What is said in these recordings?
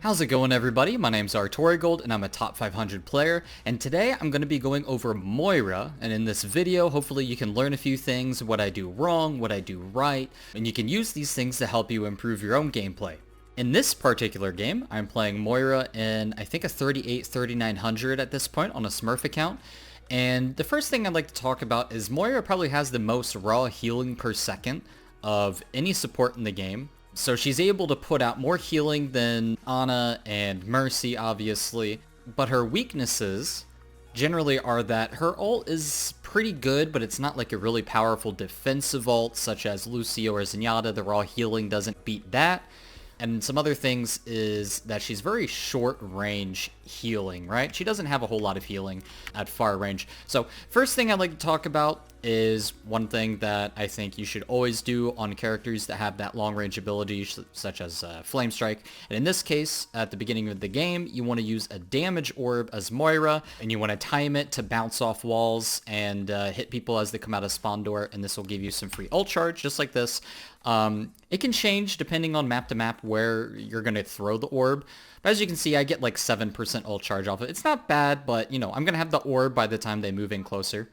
How's it going, everybody? My name's Artorigold and I'm a top 500 player, and today I'm going to be going over Moira, and in this video hopefully you can learn a few things, what I do wrong, what I do right, and you can use these things to help you improve your own gameplay. In this particular game, I'm playing Moira in I think a 38-3900 at this point on a Smurf account. And the first thing I'd like to talk about is Moira probably has the most raw healing per second of any support in the game. So she's able to put out more healing than Ana and Mercy, obviously. But her weaknesses generally are that her ult is pretty good, but it's not like a really powerful defensive ult, such as Lucio or Zenyatta. The raw healing doesn't beat that. And some other things is that she's very short range healing, right? She doesn't have a whole lot of healing at far range. So first thing I'd like to talk about is one thing that I think you should always do on characters that have that long range ability, such as Flame Strike. And in this case, at the beginning of the game, you want to use a damage orb as Moira, and you want to time it to bounce off walls and hit people as they come out of spawn door, and this will give you some free ult charge, just like this. It can change depending on map to map where you're going to throw the orb. But as you can see, I get like 7% ult charge off it. It's not bad, but you know, I'm going to have the orb by the time they move in closer.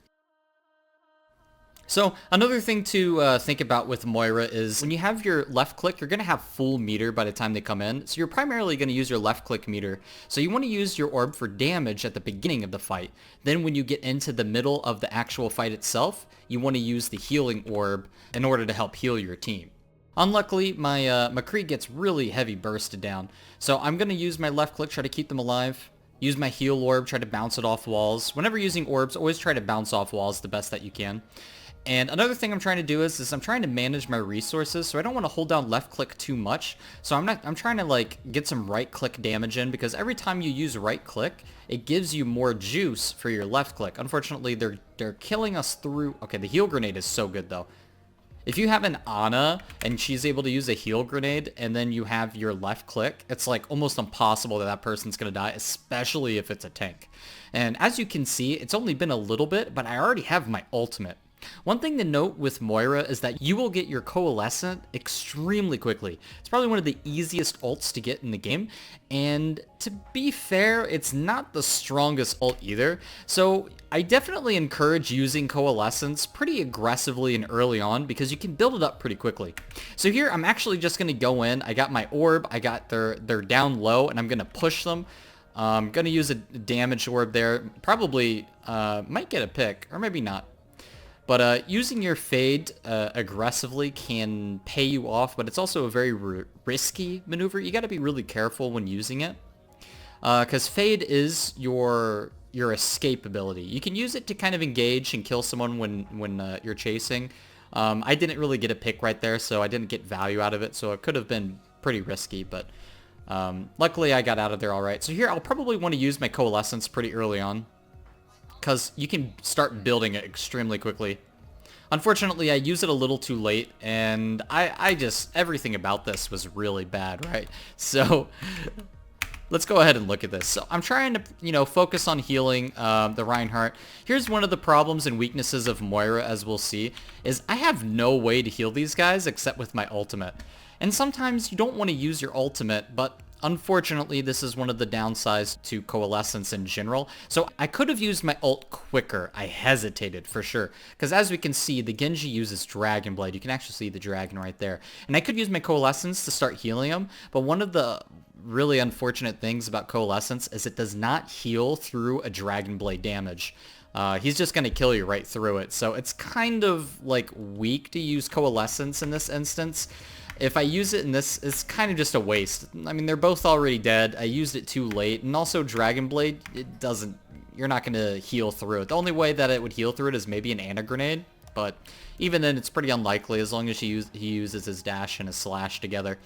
So another thing to think about with Moira is when you have your left click, you're going to have full meter by the time they come in. So you're primarily going to use your left click meter. So you want to use your orb for damage at the beginning of the fight. Then when you get into the middle of the actual fight itself, you want to use the healing orb in order to help heal your team. Unluckily, my McCree gets really heavy bursted down. So I'm going to use my left click, try to keep them alive. Use my heal orb, try to bounce it off walls. Whenever using orbs, always try to bounce off walls the best that you can. And another thing I'm trying to do is I'm trying to manage my resources, so I don't want to hold down left click too much. So I'm trying to like get some right click damage in, because every time you use right click, it gives you more juice for your left click. Unfortunately, they're killing us through. Okay, the heal grenade is so good though. If you have an Ana and she's able to use a heal grenade and then you have your left click, it's like almost impossible that that person's going to die, especially if it's a tank. And as you can see, it's only been a little bit, but I already have my ultimate. One thing to note with Moira is that you will get your Coalescence extremely quickly. It's probably one of the easiest ults to get in the game, and to be fair, it's not the strongest ult either. So I definitely encourage using Coalescence pretty aggressively and early on, because you can build it up pretty quickly. So here I'm actually just going to go in. I got my orb, I got they're down low, and I'm going to push them. I'm going to use a damage orb there. Probably might get a pick, or maybe not. But using your Fade aggressively can pay you off, but it's also a very risky maneuver. You got to be really careful when using it, because Fade is your escape ability. You can use it to kind of engage and kill someone when you're chasing. I didn't really get a pick right there, so I didn't get value out of it, so it could have been pretty risky, but luckily I got out of there all right. So here I'll probably want to use my Coalescence pretty early on, because you can start building it extremely quickly. Unfortunately, I used it a little too late, and I just, everything about this was really bad, right? So let's go ahead and look at this. So I'm trying to, you know, focus on healing the Reinhardt. Here's one of the problems and weaknesses of Moira, as we'll see, is I have no way to heal these guys except with my ultimate. And sometimes you don't want to use your ultimate, but unfortunately, this is one of the downsides to Coalescence in general. So I could have used my ult quicker. I hesitated for sure. Because as we can see, the Genji uses Dragon Blade. You can actually see the dragon right there. And I could use my Coalescence to start healing him. But one of the really unfortunate things about Coalescence is it does not heal through a Dragon Blade damage. He's just going to kill you right through it. So it's kind of like weak to use Coalescence in this instance. If I use it in this, it's kind of just a waste. I mean, they're both already dead. I used it too late. And also Dragon Blade, it doesn't, you're not going to heal through it. The only way that it would heal through it is maybe an Ana Grenade. But even then, it's pretty unlikely as long as he uses his dash and his slash together.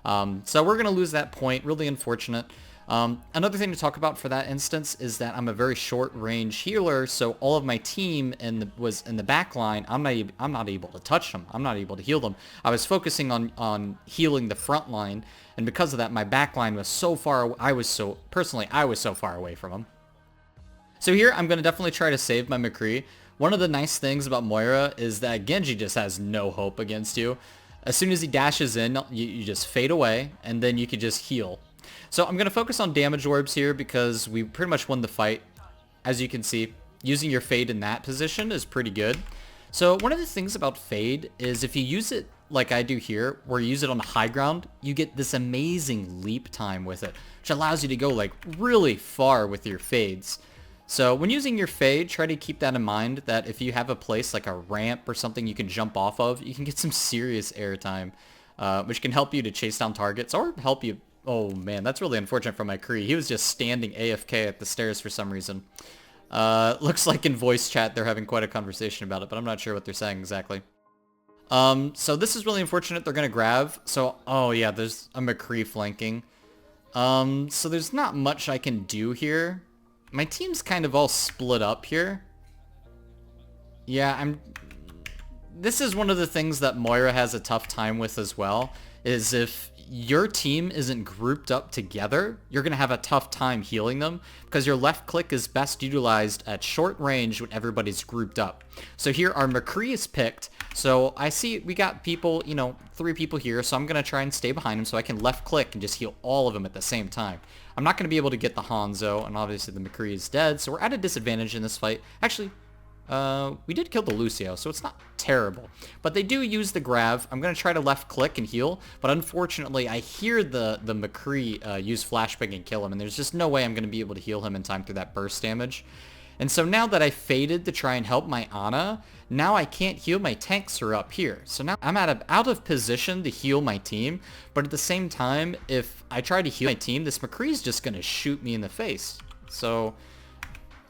So we're going to lose that point. Really unfortunate. Another thing to talk about for that instance is that I'm a very short range healer, so all of my team was in the back line. I'm not able to touch them. I'm not able to heal them. I was focusing on healing the front line, and because of that, my back line was so far. I was so far away from them. So here, I'm going to definitely try to save my McCree. One of the nice things about Moira is that Genji just has no hope against you. As soon as he dashes in, you just fade away, and then you can just heal. So I'm going to focus on damage orbs here because we pretty much won the fight. As you can see, using your Fade in that position is pretty good. So one of the things about Fade is if you use it like I do here, where you use it on the high ground, you get this amazing leap time with it, which allows you to go like really far with your Fades. So when using your Fade, try to keep that in mind, that if you have a place like a ramp or something you can jump off of, you can get some serious airtime, which can help you to chase down targets or help you. Oh man, that's really unfortunate for my Kree. He was just standing AFK at the stairs for some reason. Looks like in voice chat they're having quite a conversation about it, but I'm not sure what they're saying exactly. So this is really unfortunate. They're gonna grab. So, oh yeah, there's a McCree flanking. So there's not much I can do here. My team's kind of all split up here. Yeah, this is one of the things that Moira has a tough time with as well, is if your team isn't grouped up together, you're going to have a tough time healing them because your left click is best utilized at short range when everybody's grouped up. So here our McCree is picked. So I see we got people, 3 people here. So I'm going to try and stay behind him so I can left click and just heal all of them at the same time. I'm not going to be able to get the Hanzo, and obviously the McCree is dead. So we're at a disadvantage in this fight. Actually, we did kill the Lucio, so it's not terrible. But they do use the Grav. I'm going to try to left click and heal, but unfortunately I hear the McCree use flashbang and kill him, and there's just no way I'm going to be able to heal him in time through that burst damage. And so now that I faded to try and help my Ana, now I can't heal. My tanks are up here. So now I'm out of position to heal my team, but at the same time, if I try to heal my team, this McCree is just going to shoot me in the face. So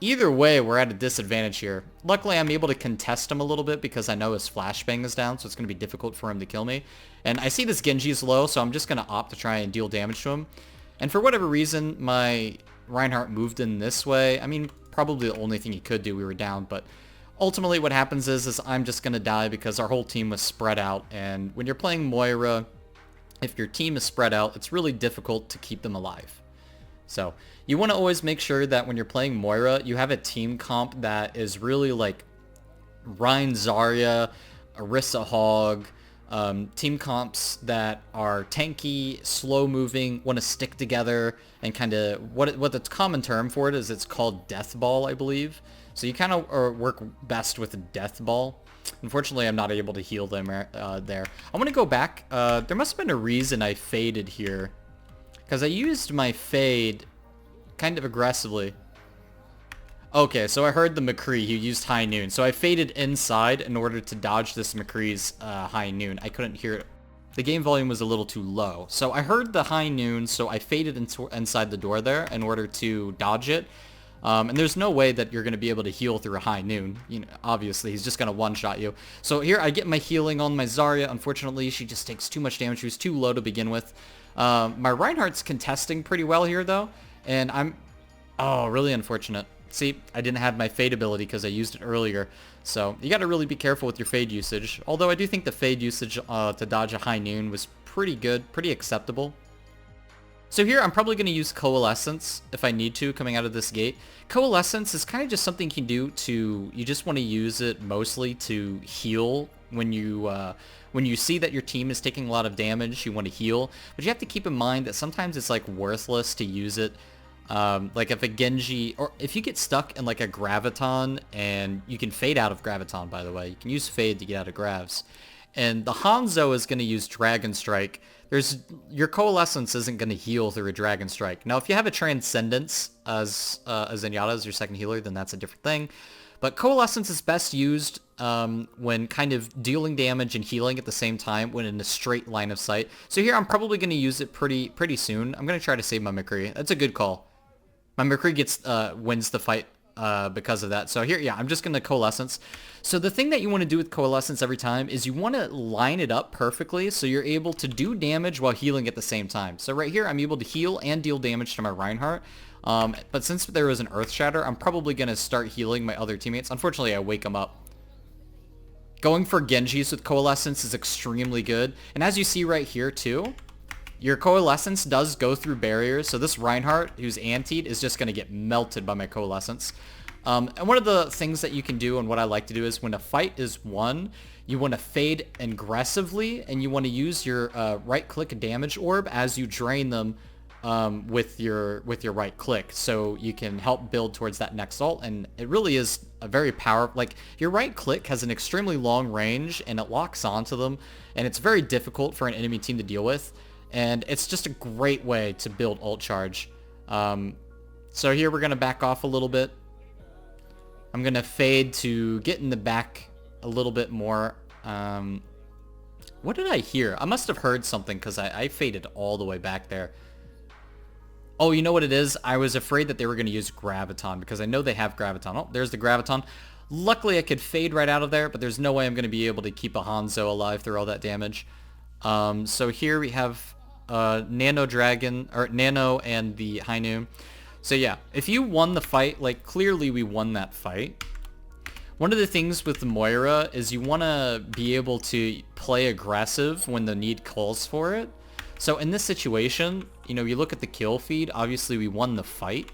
either way, we're at a disadvantage here. Luckily, I'm able to contest him a little bit because I know his flashbang is down, so it's going to be difficult for him to kill me. And I see this Genji is low, so I'm just going to opt to try and deal damage to him. And for whatever reason, my Reinhardt moved in this way. I mean, probably the only thing he could do, we were down, but ultimately what happens is I'm just going to die because our whole team was spread out. And when you're playing Moira, if your team is spread out, it's really difficult to keep them alive. So you want to always make sure that when you're playing Moira, you have a team comp that is really like Rein Zarya, Orisa Hog, team comps that are tanky, slow moving, want to stick together, and kind of what the common term for it is, it's called death ball, I believe. So you kind of work best with a death ball. Unfortunately, I'm not able to heal them there. I want to go back. There must have been a reason I faded here, because I used my fade kind of aggressively. Okay, so I heard the McCree. He used High Noon. So I faded inside in order to dodge this McCree's High Noon. I couldn't hear it. The game volume was a little too low. So I heard the High Noon, so I faded inside the door there in order to dodge it. And there's no way that you're going to be able to heal through a High Noon. Obviously, he's just going to one-shot you. So here I get my healing on my Zarya. Unfortunately, she just takes too much damage. She was too low to begin with. My Reinhardt's contesting pretty well here, though. And oh, really unfortunate. See, I didn't have my Fade ability because I used it earlier. So you got to really be careful with your Fade usage. Although I do think the Fade usage to dodge a High Noon was pretty good, pretty acceptable. So here I'm probably going to use Coalescence if I need to coming out of this gate. Coalescence is kind of just something you can do you just want to use it mostly to heal when you see that your team is taking a lot of damage, you want to heal. But you have to keep in mind that sometimes it's like worthless to use it. Like if a Genji, or if you get stuck in like a Graviton, and you can fade out of Graviton, by the way. You can use Fade to get out of Gravs. And the Hanzo is going to use Dragon Strike. Your Coalescence isn't going to heal through a Dragon Strike. Now, if you have a Transcendence as Zenyatta as your second healer, then that's a different thing. But Coalescence is best used when kind of dealing damage and healing at the same time when in a straight line of sight. So here I'm probably going to use it pretty soon. I'm going to try to save my McCree. That's a good call. My McCree wins the fight because of that. So here, yeah, I'm just going to Coalescence. So the thing that you want to do with Coalescence every time is you want to line it up perfectly so you're able to do damage while healing at the same time. So right here, I'm able to heal and deal damage to my Reinhardt. But since there was an Earth Shatter, I'm probably going to start healing my other teammates. Unfortunately, I wake them up. Going for Genjis with Coalescence is extremely good. And as you see right here too, your Coalescence does go through barriers. So this Reinhardt, who's antied, is just going to get melted by my Coalescence. And one of the things that you can do, and what I like to do, is when a fight is won, you want to fade aggressively, and you want to use your right-click damage orb as you drain them with your right click, so you can help build towards that next ult. And it really is a very powerful, like, your right click has an extremely long range and it locks onto them, and it's very difficult for an enemy team to deal with, and it's just a great way to build ult charge. So here we're gonna back off a little bit. I'm gonna fade to get in the back a little bit more. What did I hear? I must have heard something because I faded all the way back there. Oh, you know what it is? I was afraid that they were going to use Graviton because I know they have Graviton. Oh, there's the Graviton. Luckily, I could fade right out of there, but there's no way I'm going to be able to keep a Hanzo alive through all that damage. So here we have Nano Dragon, or Nano and the Hainu. So yeah, if you won the fight, like clearly we won that fight. One of the things with the Moira is you want to be able to play aggressive when the need calls for it. So in this situation, you know, you look at the kill feed, obviously we won the fight.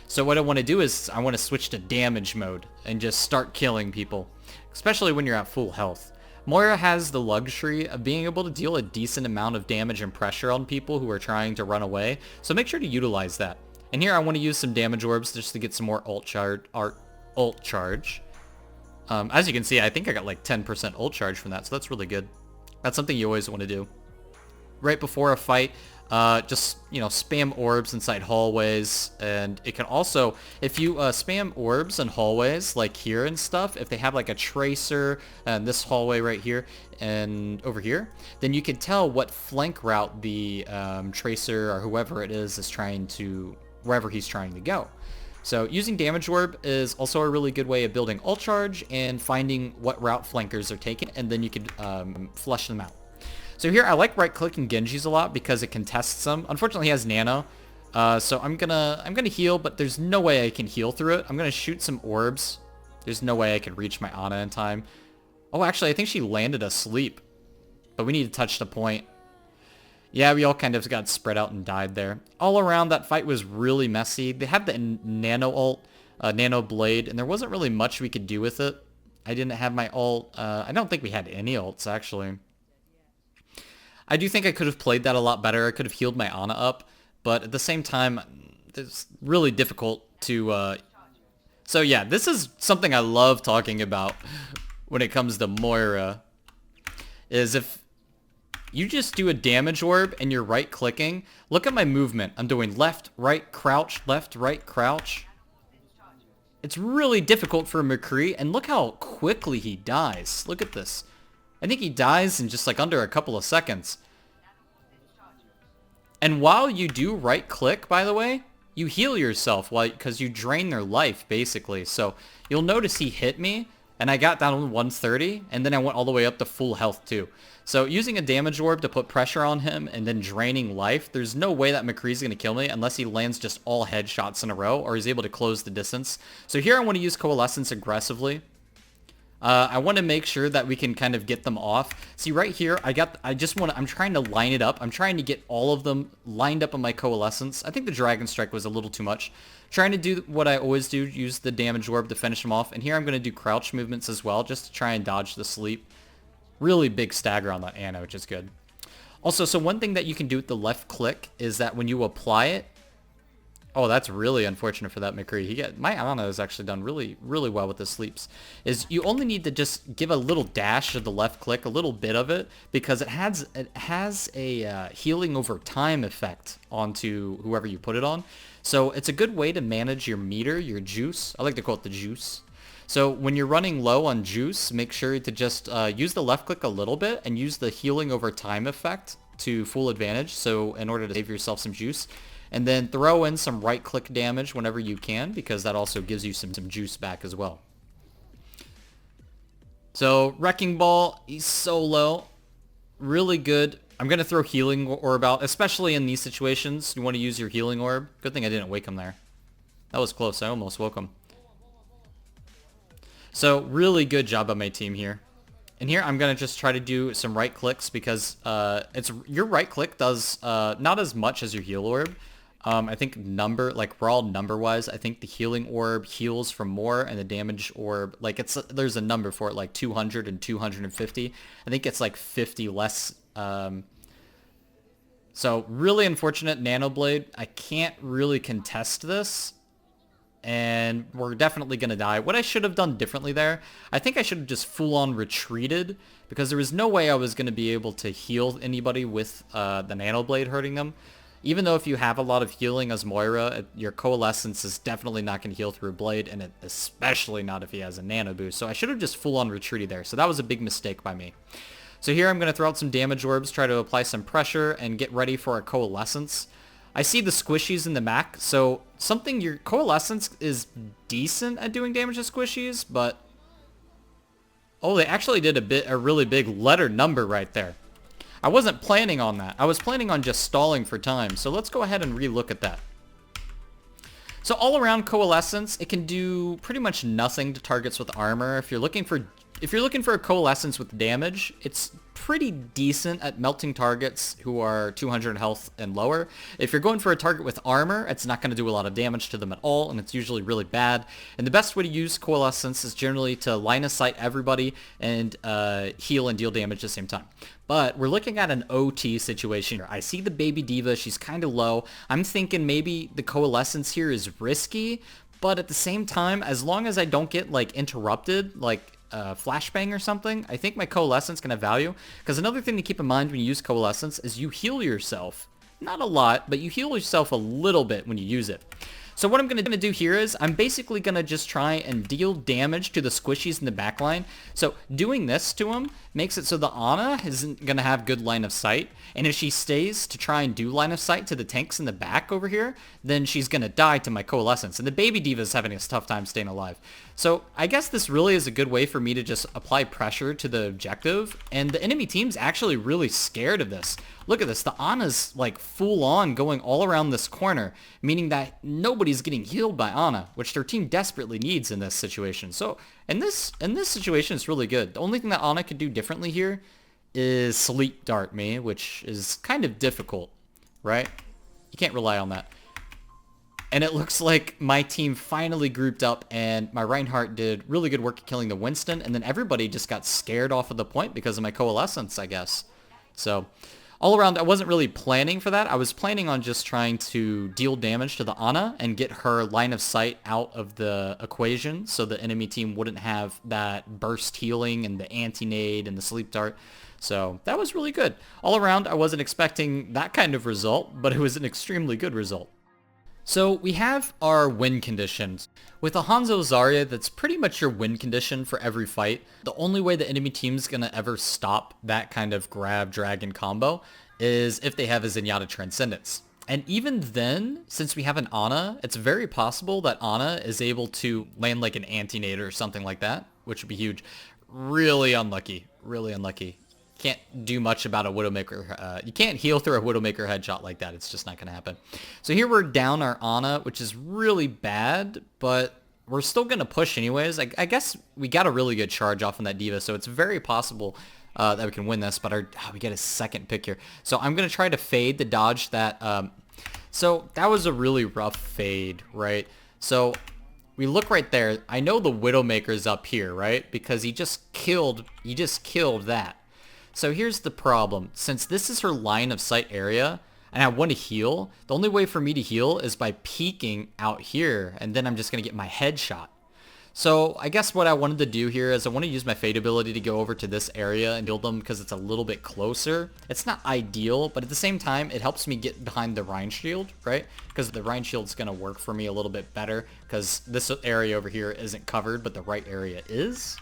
So what I want to do is I want to switch to damage mode and just start killing people, especially when you're at full health. Moira has the luxury of being able to deal a decent amount of damage and pressure on people who are trying to run away, so make sure to utilize that. And here I want to use some damage orbs just to get some more ult charge. As you can see, I think I got like 10% ult charge from that, so that's really good. That's something you always want to do. Right before a fight, just, you know, spam orbs inside hallways, and it can also, if you spam orbs in hallways, like here and stuff, if they have like a tracer, and this hallway right here, and over here, then you can tell what flank route the tracer or whoever it is trying to, wherever he's trying to go. So using Damage Orb is also a really good way of building ult charge and finding what route flankers are taking, and then you can flush them out. So here I like right-clicking Genji's a lot because it contests them. Unfortunately, he has Nano, so I'm gonna heal, but there's no way I can heal through it. I'm gonna shoot some orbs. There's no way I can reach my Ana in time. Oh, actually, I think she landed asleep, but we need to touch the point. Yeah, we all kind of got spread out and died there. All around, that fight was really messy. They had the Nano ult, Nano Blade, and there wasn't really much we could do with it. I didn't have my ult. I don't think we had any ults, actually. I do think I could have played that a lot better. I could have healed my Ana up, but at the same time, it's really difficult to... So yeah, this is something I love talking about when it comes to Moira, is if you just do a damage orb and you're right clicking, look at my movement. I'm doing left, right, crouch, left, right, crouch. It's really difficult for McCree, and look how quickly he dies. Look at this. I think he dies in just like under a couple of seconds. And while you do right click, by the way, you heal yourself because you drain their life basically. So you'll notice he hit me and I got down to 130, and then I went all the way up to full health too. So using a damage orb to put pressure on him and then draining life, there's no way that McCree's going to kill me unless he lands just all headshots in a row or he's able to close the distance. So here I want to use Coalescence aggressively. I want to make sure that we can kind of get them off. See right here, I'm trying to line it up. I'm trying to get all of them lined up on my Coalescence. I think the Dragon Strike was a little too much. Trying to do what I always do, use the damage orb to finish them off. And here I'm going to do crouch movements as well, just to try and dodge the sleep. Really big stagger on that Ana, which is good. Also, so one thing that you can do with the left click is that when you apply it, oh, that's really unfortunate for that McCree. My Ana has actually done really, really well with the sleeps. Is you only need to just give a little dash of the left click, a little bit of it, because it has a healing over time effect onto whoever you put it on. So it's a good way to manage your meter, your juice. I like to call it the juice. So when you're running low on juice, make sure to just use the left click a little bit and use the healing over time effect to full advantage. So in order to save yourself some juice. And then throw in some right-click damage whenever you can, because that also gives you some juice back as well. So, Wrecking Ball, he's so low. Really good. I'm going to throw Healing Orb out, especially in these situations. You want to use your Healing Orb. Good thing I didn't wake him there. That was close. I almost woke him. So, really good job by my team here. And here, I'm going to just try to do some right clicks, because your right click does not as much as your Heal Orb. I think raw number-wise, I think the Healing Orb heals from more, and the Damage Orb, like, there's a number for it, like 200 and 250. I think it's like 50 less. So So really unfortunate Nano Blade. I can't really contest this. And we're definitely going to die. What I should have done differently there, I think I should have just full-on retreated, because there was no way I was going to be able to heal anybody with the Nano Blade hurting them. Even though if you have a lot of healing as Moira, your Coalescence is definitely not going to heal through a Blade, and especially not if he has a Nano Boost. So I should have just full-on retreated there. So that was a big mistake by me. So here I'm going to throw out some damage orbs, try to apply some pressure, and get ready for a Coalescence. I see the squishies in the back, so your Coalescence is decent at doing damage to squishies, but... Oh, they actually did a really big letter number right there. I wasn't planning on that. I was planning on just stalling for time, so let's go ahead and re-look at that. So all around Coalescence, it can do pretty much nothing to targets with armor. If you're looking for a Coalescence with damage, it's pretty decent at melting targets who are 200 health and lower. If you're going for a target with armor, it's not going to do a lot of damage to them at all, and it's usually really bad. And the best way to use Coalescence is generally to line of sight everybody and heal and deal damage at the same time. But we're looking at an OT situation here. I see the baby D.Va, she's kind of low. I'm thinking maybe the Coalescence here is risky, but at the same time, as long as I don't get like interrupted, like flashbang or something, I think my Coalescence can have value. Because another thing to keep in mind when you use Coalescence is you heal yourself. Not a lot, but you heal yourself a little bit when you use it. So what I'm going to do here is I'm basically going to just try and deal damage to the squishies in the backline. So doing this to them makes it so the Ana isn't going to have good line of sight. And if she stays to try and do line of sight to the tanks in the back over here, then she's going to die to my Coalescence. And the baby D.Va is having a tough time staying alive. So I guess this really is a good way for me to just apply pressure to the objective. And the enemy team's actually really scared of this. Look at this. The Ana's like full on going all around this corner, meaning that nobody's getting healed by Ana, which their team desperately needs in this situation. So in this situation, it's really good. The only thing that Ana could do differently here is sleep dart me, which is kind of difficult, right? You can't rely on that. And it looks like my team finally grouped up, and my Reinhardt did really good work at killing the Winston, and then everybody just got scared off of the point because of my Coalescence, I guess. So all around, I wasn't really planning for that. I was planning on just trying to deal damage to the Ana and get her line of sight out of the equation so the enemy team wouldn't have that burst healing and the anti-nade and the sleep dart. So that was really good. All around, I wasn't expecting that kind of result, but it was an extremely good result. So we have our win conditions. With a Hanzo Zarya, that's pretty much your win condition for every fight. The only way the enemy team's gonna ever stop that kind of grab dragon combo is if they have a Zenyatta Transcendence. And even then, since we have an Ana, it's very possible that Ana is able to land like an anti-nade or something like that, which would be huge. Really unlucky. Really unlucky. Can't do much about a Widowmaker. You can't heal through a Widowmaker headshot like that. It's just not going to happen. So here we're down our Ana, which is really bad, but we're still going to push anyways. I guess we got a really good charge off on that D.Va, so it's very possible that we can win this, but we get a second pick here. So I'm going to try to fade to dodge that. So that was a really rough fade, right? So we look right there. I know the Widowmaker's up here, right? Because he just killed that. So here's the problem. Since this is her line of sight area, and I want to heal, the only way for me to heal is by peeking out here, and then I'm just going to get my headshot. So I guess what I wanted to do here is I want to use my fade ability to go over to this area and heal them because it's a little bit closer. It's not ideal, but at the same time, it helps me get behind the Rein Shield, right? Because the Rein Shield's going to work for me a little bit better because this area over here isn't covered, but the right area is.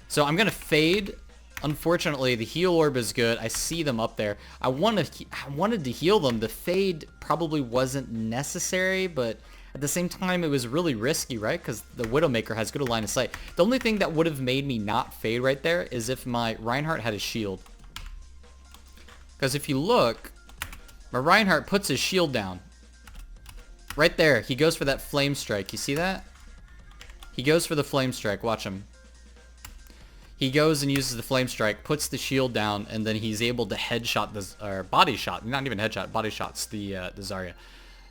So I'm going to fade. Unfortunately, the heal orb is good. I see them up there. I wanted to heal them. The fade probably wasn't necessary, but at the same time, it was really risky, right? Because the Widowmaker has good line of sight. The only thing that would have made me not fade right there is if my Reinhardt had a shield. Because if you look, my Reinhardt puts his shield down. Right there. He goes for that Flame Strike. You see that? He goes for the Flame Strike. Watch him. He goes and uses the Flame Strike, puts the shield down, and then he's able to headshot this, or body shot, not even headshot, body shots the Zarya.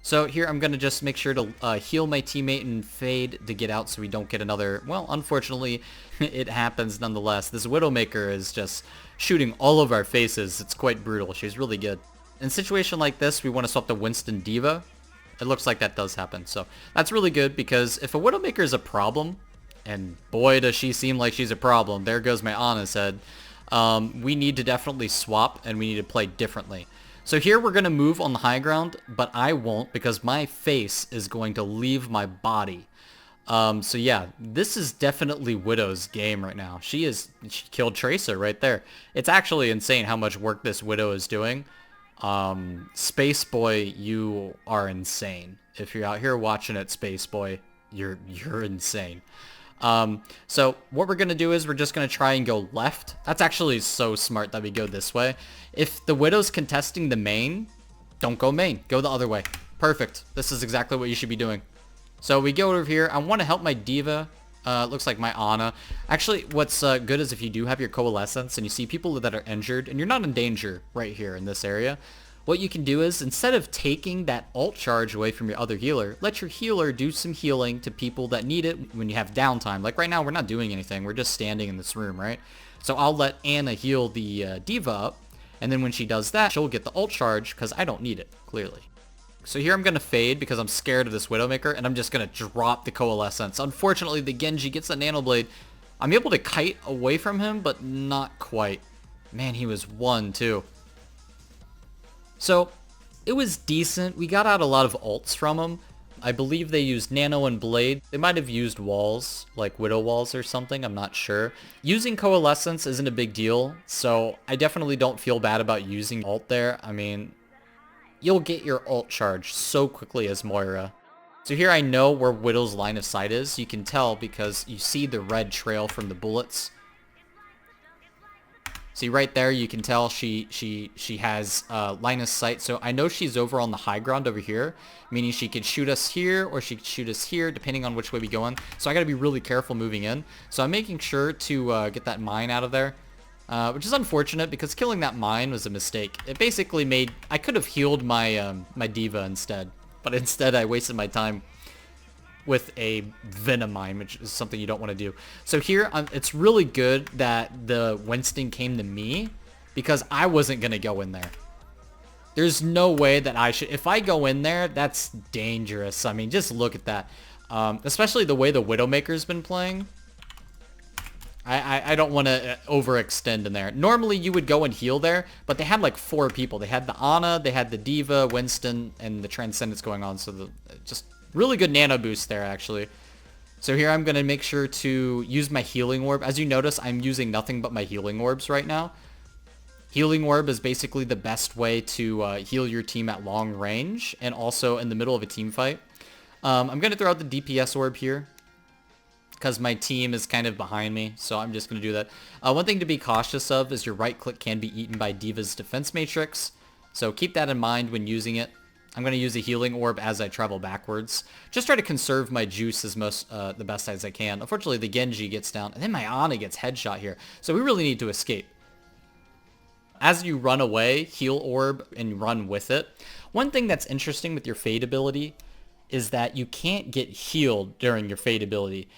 So here I'm going to just make sure to heal my teammate and fade to get out so we don't get another, well, unfortunately, it happens nonetheless. This Widowmaker is just shooting all of our faces. It's quite brutal. She's really good. in a situation like this, we want to swap the Winston D.Va. It looks like that does happen. So that's really good because if a Widowmaker is a problem, and boy does she seem like she's a problem, there goes my Ana's head, we need to definitely swap and we need to play differently. So here we're going to move on the high ground, but I won't because my face is going to leave my body. So yeah, this is definitely Widow's game right now. She killed Tracer right there. It's actually insane how much work this Widow is doing. Space Boy, you are insane. If you're out here watching it, Space Boy, you're insane. So what we're going to do is we're just going to try and go left. That's actually so smart that we go this way. If the Widow's contesting the main, don't go main. Go the other way. Perfect. This is exactly what you should be doing. So we go over here. I want to help my D.Va. It looks like my Ana. Actually, what's good is if you do have your Coalescence and you see people that are injured and you're not in danger right here in this area, what you can do is instead of taking that ult charge away from your other healer, let your healer do some healing to people that need it when you have downtime. Like right now, we're not doing anything. We're just standing in this room, right? So I'll let Ana heal the D.Va up, and then when she does that, she'll get the ult charge because I don't need it, clearly. So here I'm going to fade because I'm scared of this Widowmaker, and I'm just going to drop the Coalescence. Unfortunately, the Genji gets the Nano Blade. I'm able to kite away from him, but not quite. Man, he was one, too. So, it was decent. We got out a lot of ults from him. I believe they used Nano and Blade. They might have used walls, like Widow walls or something. I'm not sure. Using Coalescence isn't a big deal, so I definitely don't feel bad about using ult there. I mean, you'll get your ult charge so quickly as Moira. So here I know where Widow's line of sight is. You can tell because you see the red trail from the bullets. See right there, you can tell she has line of sight. So I know she's over on the high ground over here, meaning she could shoot us here or she could shoot us here, depending on which way we go in. So I got to be really careful moving in. So I'm making sure to get that mine out of there. Which is unfortunate because killing that mine was a mistake. It basically made... I could have healed my my D.Va instead. But instead I wasted my time with a Venom mine, which is something you don't want to do. So here, it's really good that the Winston came to me because I wasn't going to go in there. There's no way that I should... If I go in there, that's dangerous. I mean, just look at that. Especially the way the Widowmaker's been playing. I don't want to overextend in there. Normally, you would go and heal there, but they had like 4 people. They had the Ana, they had the D.Va, Winston, and the Transcendence going on. So just really good nano boost there, actually. So here I'm going to make sure to use my healing orb. As you notice, I'm using nothing but my healing orbs right now. Healing orb is basically the best way to heal your team at long range and also in the middle of a team fight. I'm going to throw out the DPS orb here, because my team is kind of behind me, so I'm just going to do that. One thing to be cautious of is your right click can be eaten by D.Va's defense matrix, so keep that in mind when using it. I'm going to use a healing orb as I travel backwards. Just try to conserve my juice as the best as I can. Unfortunately, the Genji gets down, and then my Ana gets headshot here, so we really need to escape. As you run away, heal orb and run with it. One thing that's interesting with your fade ability is that you can't get healed during your fade ability.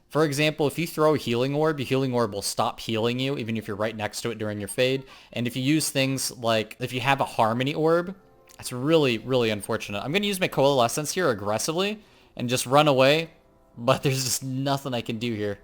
For example, if you throw a healing orb, your healing orb will stop healing you even if you're right next to it during your fade. And if you use things like, if you have a harmony orb, that's really, really unfortunate. I'm going to use my Coalescence here aggressively and just run away, but there's just nothing I can do here.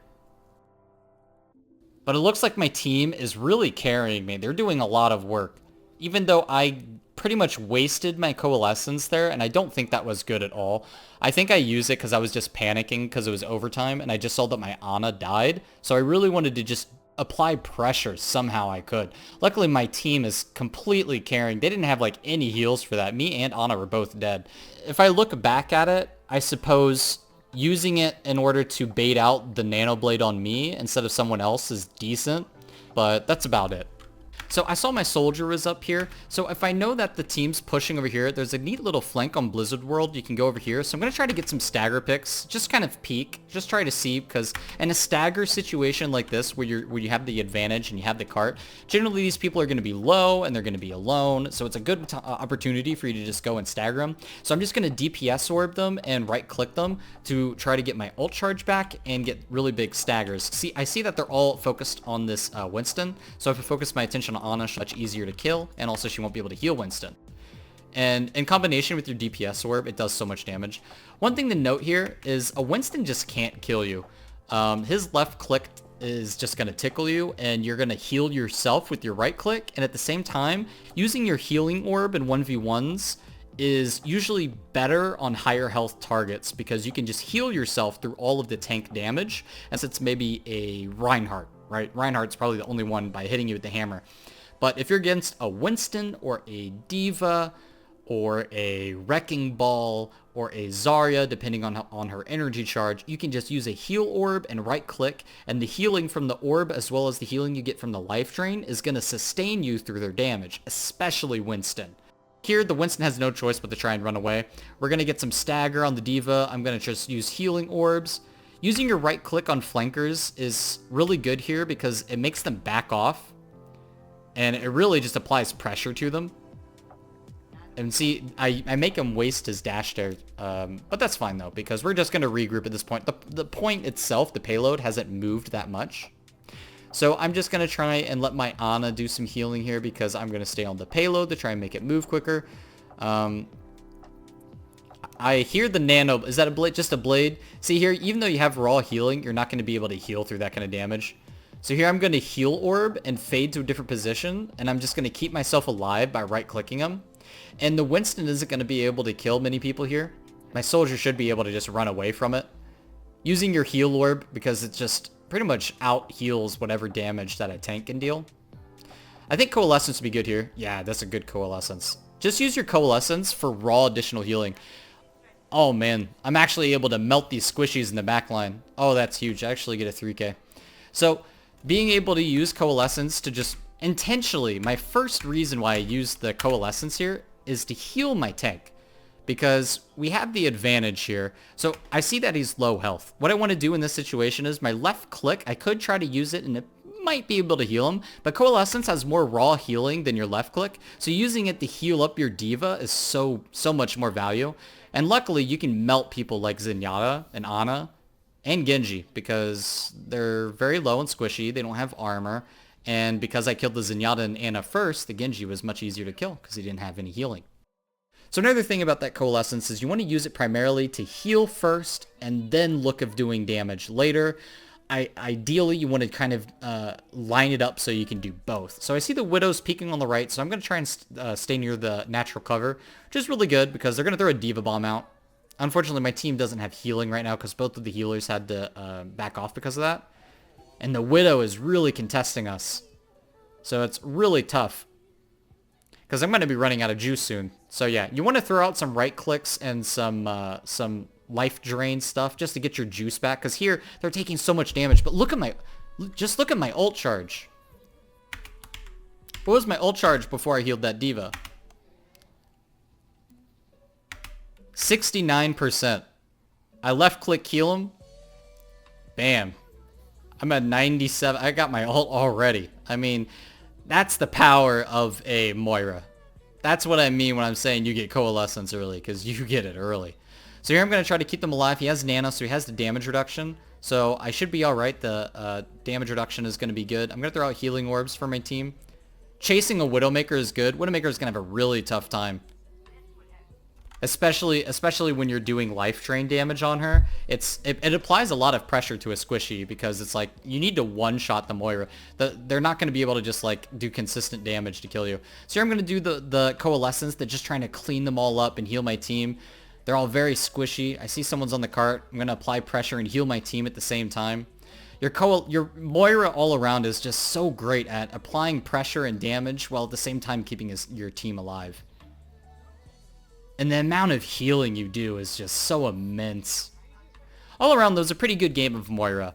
But it looks like my team is really carrying me. They're doing a lot of work. Even though I pretty much wasted my Coalescence there, and I don't think that was good at all. I think I used it because I was just panicking because it was overtime, and I just saw that my Ana died, so I really wanted to just apply pressure somehow I could. Luckily, my team is completely carrying. They didn't have like any heals for that. Me and Ana were both dead. If I look back at it, I suppose using it in order to bait out the Nano Blade on me instead of someone else is decent, but that's about it. So I saw my soldier was up here. So if I know that the team's pushing over here, there's a neat little flank on Blizzard World. You can go over here. So I'm going to try to get some stagger picks. Just kind of peek. Just try to see, because in a stagger situation like this where you have the advantage and you have the cart, generally these people are going to be low and they're going to be alone. So it's a good opportunity for you to just go and stagger them. So I'm just going to DPS orb them and right click them to try to get my ult charge back and get really big staggers. See, I see that they're all focused on this Winston. So if I focus my attention on Ana, she's much easier to kill, and also she won't be able to heal Winston. And in combination with your DPS orb, it does so much damage. One thing to note here is a Winston just can't kill you. His left click is just going to tickle you, and you're going to heal yourself with your right click. And at the same time, using your healing orb in 1v1s is usually better on higher health targets because you can just heal yourself through all of the tank damage, as it's maybe a Reinhardt, right? Reinhardt's probably the only one by hitting you with the hammer. But if you're against a Winston or a D.Va or a Wrecking Ball or a Zarya, depending on her energy charge, you can just use a heal orb and right click, and the healing from the orb as well as the healing you get from the life drain is going to sustain you through their damage, especially Winston. Here, the Winston has no choice but to try and run away. We're going to get some stagger on the D.Va. I'm going to just use healing orbs. Using your right click on flankers is really good here because it makes them back off, and it really just applies pressure to them. And see, I make him waste his dash there, but that's fine though, because we're just going to regroup at this point. The point itself, the payload, hasn't moved that much. So I'm just going to try and let my Ana do some healing here because I'm going to stay on the payload to try and make it move quicker. I hear the nano. Is that a blade? Just a blade? See here, even though you have raw healing, you're not going to be able to heal through that kind of damage. So here I'm going to heal orb and fade to a different position, and I'm just going to keep myself alive by right-clicking him. And the Winston isn't going to be able to kill many people here. My soldier should be able to just run away from it. Using your heal orb, because it just pretty much out-heals whatever damage that a tank can deal. I think Coalescence would be good here. Yeah, that's a good Coalescence. Just use your Coalescence for raw additional healing. Oh man, I'm actually able to melt these squishies in the back line. Oh, that's huge. I actually get a 3k. So, being able to use Coalescence to just intentionally, my first reason why I use the Coalescence here is to heal my tank. Because we have the advantage here. So I see that he's low health. What I want to do in this situation is my left click, I could try to use it and it might be able to heal him. But Coalescence has more raw healing than your left click. So using it to heal up your D.Va is so much more value. And luckily you can melt people like Zenyatta and Ana and Genji because they're very low and squishy. They don't have armor. And because I killed the Zenyatta and Ana first, the Genji was much easier to kill because he didn't have any healing. So another thing about that Coalescence is you want to use it primarily to heal first and then look of doing damage later. Ideally, you want to kind of line it up so you can do both. So I see the Widows peeking on the right, so I'm going to try and stay near the natural cover, which is really good because they're going to throw a D.Va bomb out. Unfortunately, my team doesn't have healing right now because both of the healers had to back off because of that. And the Widow is really contesting us. So it's really tough. Because I'm going to be running out of juice soon. So yeah, you want to throw out some right clicks and some life drain stuff just to get your juice back. Because here, they're taking so much damage. But just look at my ult charge. What was my ult charge before I healed that D.Va? 69%. I left click heal him. Bam. I'm at 97. I got my ult already. I mean, that's the power of a Moira. That's what I mean when I'm saying you get Coalescence early, because you get it early. So here I'm going to try to keep them alive. He has Nano, so he has the damage reduction. So I should be alright. The damage reduction is going to be good. I'm going to throw out healing orbs for my team. Chasing a Widowmaker is good. Widowmaker is going to have a really tough time. Especially when you're doing life drain damage on her. It applies a lot of pressure to a squishy because it's like you need to one-shot the Moira. They're not going to be able to just like do consistent damage to kill you. So here I'm going to do the Coalescence. They're just trying to clean them all up and heal my team. They're all very squishy. I see someone's on the cart. I'm going to apply pressure and heal my team at the same time. Your Moira all around is just so great at applying pressure and damage while at the same time keeping your team alive. And the amount of healing you do is just so immense. All around, that was a pretty good game of Moira.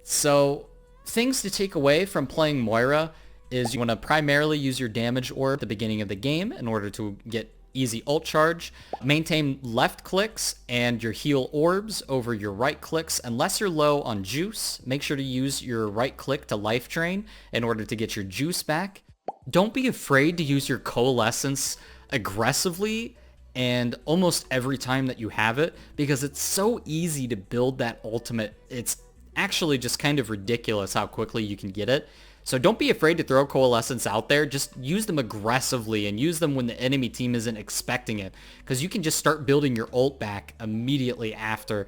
So, things to take away from playing Moira is you want to primarily use your damage orb at the beginning of the game in order to get easy ult charge. Maintain left clicks and your heal orbs over your right clicks. Unless you're low on juice, make sure to use your right click to life drain in order to get your juice back. Don't be afraid to use your Coalescence aggressively and almost every time that you have it, because it's so easy to build that ultimate. It's actually just kind of ridiculous how quickly you can get it. So don't be afraid to throw Coalescence out there. Just use them aggressively and use them when the enemy team isn't expecting it, because you can just start building your ult back immediately after.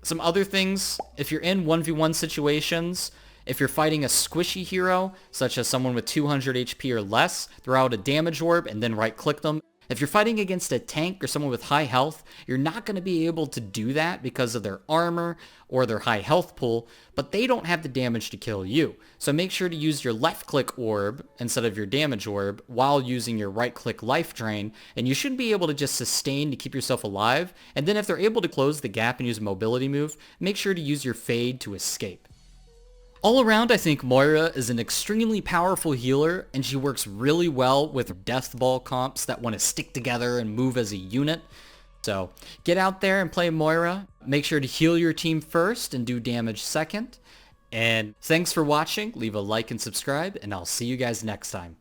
Some other things, if you're in 1v1 situations, if you're fighting a squishy hero, such as someone with 200 HP or less, throw out a damage orb and then right click them. If you're fighting against a tank or someone with high health, you're not going to be able to do that because of their armor or their high health pool, but they don't have the damage to kill you. So make sure to use your left click orb instead of your damage orb while using your right click life drain, and you should be able to just sustain to keep yourself alive. And then if they're able to close the gap and use a mobility move, make sure to use your fade to escape. All around, I think Moira is an extremely powerful healer, and she works really well with Death Ball comps that want to stick together and move as a unit. So get out there and play Moira. Make sure to heal your team first and do damage second. And thanks for watching. Leave a like and subscribe, and I'll see you guys next time.